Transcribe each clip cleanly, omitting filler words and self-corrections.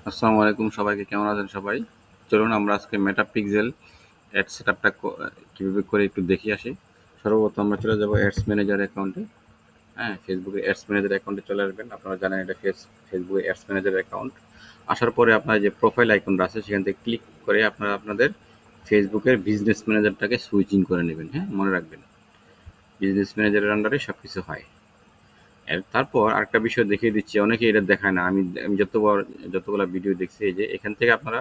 আসসালামু আলাইকুম সবাইকে, কেমন আছেন সবাই? চলুন আমরা আজকে মেটা পিক্সেল অ্যাড সেটআপটা কীভাবে করে একটু দেখে আসি। সর্বপ্রথম আমরা চলে যাব অ্যাডস ম্যানেজার অ্যাকাউন্টে। হ্যাঁ, ফেসবুকে অ্যাডস ম্যানেজার অ্যাকাউন্টে চলে আসবেন। আপনারা জানেন এটা ফেসবুকে অ্যাডস ম্যানেজার অ্যাকাউন্ট। আসার পরে আপনার যে প্রোফাইল আইকনটা আছে সেখান থেকে ক্লিক করে আপনারা আপনাদের ফেসবুকের বিজনেস ম্যানেজারটাকে সুইচিং করে নেবেন। হ্যাঁ, মনে রাখবেন বিজনেস ম্যানেজারের আন্ডারে সব কিছু হয়। তারপর আরেকটা বিষয় দেখিয়ে দিচ্ছি, অনেকে এটা দেখায় না। আমি যতগুলো ভিডিও দেখছি, এই যে এখান থেকে আপনারা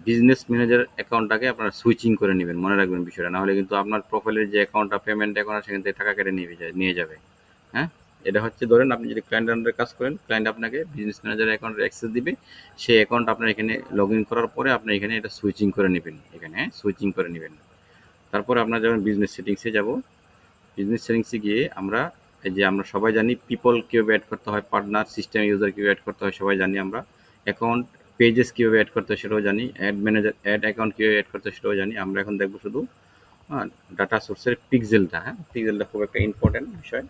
বিজনেস ম্যানেজার অ্যাকাউন্টটাকে আপনারা সুইচিং করে নেবেন, মনে রাখবেন বিষয়টা। না হলে কিন্তু আপনার প্রোফাইলের যে অ্যাকাউন্টটা, পেমেন্ট অ্যাকাউন্ট আছে, সেখান থেকে টাকা কেটে নিয়ে যাবে। হ্যাঁ, এটা হচ্ছে, ধরেন আপনি যদি ক্লায়েন্ট আন্ডারে কাজ করেন, ক্লায়েন্ট আপনাকে বিজনেস ম্যানেজার অ্যাকাউন্টের অ্যাক্সেস দিবে। সেই অ্যাকাউন্ট আপনার এখানে লগ ইন করার পরে আপনি এখানে এটা সুইচিং করে নেবেন। এখানে সুইচিং করে নেবেন। তারপরে আপনার যখন বিজনেস সেটিংসে যাব, বিজনেস সেটিংসে গিয়ে আমরা সবাই জানি পিপল কীভাবে অ্যাড করতে হয়, পার্টনার, সিস্টেম ইউজার কীভাবে অ্যাড করতে হয় সবাই জানি আমরা। অ্যাকাউন্ট, পেজেস কীভাবে অ্যাড করতে হয় সেটাও জানি। অ্যাড ম্যানেজার, অ্যাড অ্যাকাউন্ট কীভাবে অ্যাড করতে হয় সেটাও জানি। আমরা এখন দেখবো শুধু ডাটা সোর্সের পিক্সেলটা। হ্যাঁ, পিক্সেলটা খুব একটা ইম্পর্টেন্ট বিষয়।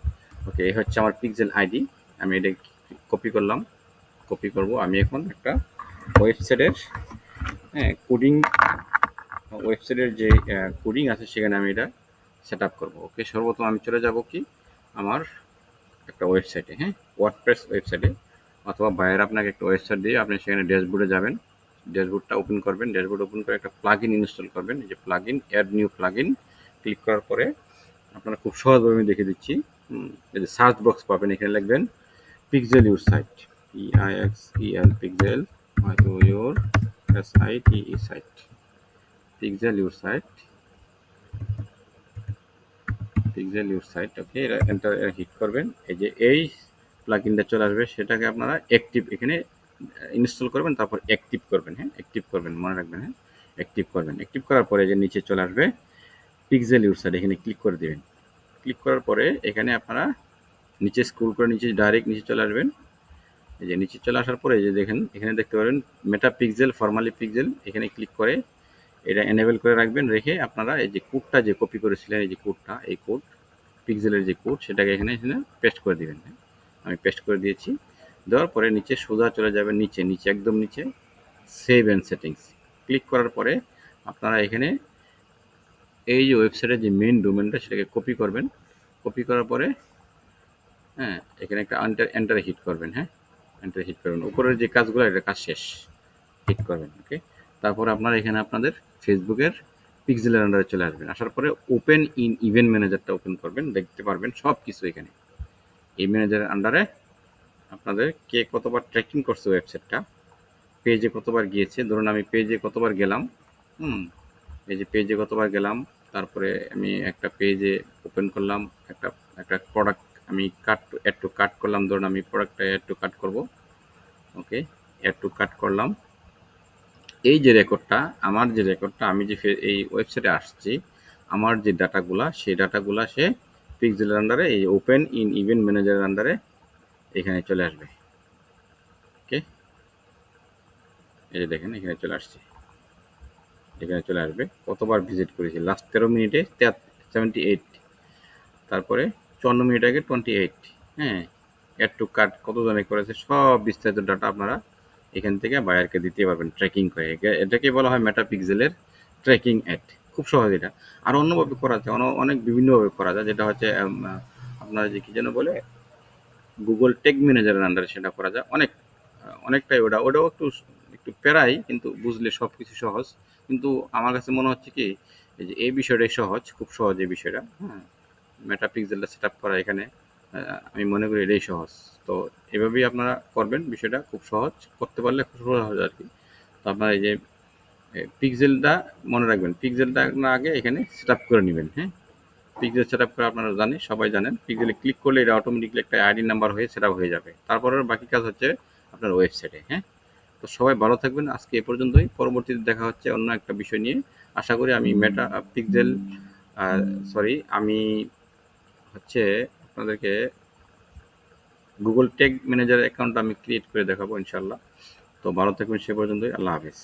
ওকে, এই হচ্ছে আমার পিক্সেল আইডি। আমি এটা কপি করলাম। কপি করব আমি এখন একটা ওয়েবসাইটের, হ্যাঁ, ওয়েবসাইটের যে কোডিং আছে সেখানে আমি এটা সেট আপ করবো। ওকে, সর্বপ্রথম আমি চলে যাব কি আমার একটা ওয়েবসাইটে, হ্যাঁ, ওয়ার্ডপ্রেস ওয়েবসাইটে, অথবা বাইরে আপনাকে একটা ওয়েবসাইট দিয়ে আপনি সেখানে ড্যাশবোর্ডে যাবেন। ড্যাশবোর্ডটা ওপেন করবেন। ড্যাশবোর্ড ওপেন করে একটা প্লাগইন ইনস্টল করবেন। এই যে plugin, add new plugin click করার পরে আপনারা খুব সহজভাবে আমি দেখে দিচ্ছি। এই যে সার্চ বক্স পাবেন, এখানে লিখবেন pixel your site, PIXEL, pixel your SITE site, pixel your site, pixel your site. Okay, এটা এন্টার হিট করবেন। এই যে এই প্লাগইনটা চলে আসবে, সেটাকে আপনারা অ্যাক্টিভ এখানে ইনস্টল করবেন, তারপর অ্যাক্টিভ করবেন। হ্যাঁ, অ্যাক্টিভ করবেন, মনে রাখবেন। হ্যাঁ, অ্যাক্টিভ করবেন। অ্যাক্টিভ করার পরে যে নিচে চলে আসবে পিক্সেল ইউর সাইট, এখানে ক্লিক করে দেবেন। ক্লিক করার পরে এখানে আপনারা নিচে স্ক্রল করে নিচে ডাইরেক্ট নিচে চলে আসবেন। এই যে নিচে চলে আসার পরে যে দেখেন, এখানে দেখতে পারেন মেটা পিক্সেল, ফর্মালি পিক্সেল, এখানে ক্লিক করে এটা এনেবল করে রাখবেন। রেখে আপনারা এই যে কোডটা যে কপি করেছিলেন, এই যে কোডটা, এই কোড পিক্সেলের যে কোড, সেটাকে এখানে পেস্ট করে দিবেন। আমি পেস্ট করে দিয়েছি। দেওয়ার পরে নিচে সোজা চলে যাবেন, নিচে নিচে একদম নিচে সেভ অ্যান্ড সেটিংস ক্লিক করার পরে আপনারা এখানে এই যে ওয়েবসাইটের যে মেইন ডোমেনটা সেটাকে কপি করবেন। কপি করার পরে, হ্যাঁ, এখানে একটা এন্টারে হিট করবেন। হ্যাঁ, এন্টারে হিট করবেন। উপরের যে কাজগুলো, এটা কাজ শেষ, হিট করবেন। ওকে, তারপরে আপনারা এখানে আপনাদের ফেসবুকের পিক্সেলের আন্ডারে চলে আসবেন। আসার পরে ওপেন ইন ইভেন্ট ম্যানেজারটা ওপেন করবেন। দেখতে পারবেন সব কিছু এখানে এই ম্যানেজারের আন্ডারে আপনাদের কে কতবার ট্র্যাকিং করছে ওয়েবসাইটটা, পেজে কতবার গিয়েছে। ধরুন আমি পেজে কতবার গেলাম, এই যে পেজে কতবার গেলাম, তারপরে আমি একটা পেজে ওপেন করলাম, একটা একটা প্রোডাক্ট আমি অ্যাড টু কাট করলাম। ধরুন আমি প্রোডাক্টটা অ্যাড টু কাট করব। ওকে, অ্যাড টু কাট করলাম। এই যে রেকর্ডটা, আমার যে রেকর্ডটা, আমি যে এই ওয়েবসাইটে আসছি, আমার যে ডাটাগুলা, সেই ডাটাগুলা সে পিক্সেলের আন্ডারে, এই ওপেন ইন ইভেন্ট ম্যানেজারের আন্ডারে এখানে চলে আসবে। ওকে, এই যে দেখেন এখানে চলে আসছে, এখানে চলে আসবে কতবার ভিজিট করেছি। লাস্ট 13 মিনিটে 78, তারপরে 54 মিনিট আগে 28। হ্যাঁ, অ্যাড টু কার্ট কতজনে করেছে সব বিস্তারিত ডাটা আপনারা এখান থেকে বায়ারকে দিতে পারবেন ট্র্যাকিং করে। এটাকে বলা হয় মেটা পিক্সেলের ট্র্যাকিং অ্যাড। খুব সহজ এটা। আর অন্যভাবে করা যায়, অনেক বিভিন্নভাবে করা যায়। যেটা হচ্ছে আপনারা যে কী যেন বলে, গুগল টেগ ম্যানেজারের আন্ডারে সেটা করা যায়। অনেকটাই ওটাও একটু একটু প্যারাই, কিন্তু বুঝলে সব কিছু সহজ। কিন্তু আমার কাছে মনে হচ্ছে কি, এই যে এই বিষয়টাই সহজ, খুব সহজ এই বিষয়টা। হ্যাঁ, মেটা পিক্সেলটা সেট আপ করা এখানে আমি মনে করি এটাই সহজ। তো এভাবেই আপনারা করবেন, বিষয়টা খুব সহজ, করতে পারলে খুব সহজ আর কি। তো আপনারা এই যে পিক্সেলটা মনে রাখবেন, পিক্সেলটা আপনার আগে এখানে সেট আপ করে নেবেন। হ্যাঁ, পিক্সেল সেট আপ করে আপনারা সবাই জানেন, পিক্সেলে ক্লিক করলে এটা অটোমেটিকলি একটা আইডি নাম্বার হয়ে সেট আপ হয়ে যাবে। তারপরে বাকি কাজ হচ্ছে আপনার ওয়েবসাইটে। হ্যাঁ, তো সবাই ভালো থাকবেন। আজকে এ পর্যন্তই। পরবর্তীতে দেখা হচ্ছে অন্য একটা বিষয় নিয়ে। আশা করি আমি মেটা পিক্সেল, আমি হচ্ছে আপনাদেরকে গুগল টেগ ম্যানেজার অ্যাকাউন্ট আমি ক্রিয়েট করে দেখাবো ইনশাল্লাহ। তো ভালো থাকবেন সে পর্যন্তই। আল্লাহ হাফেজ।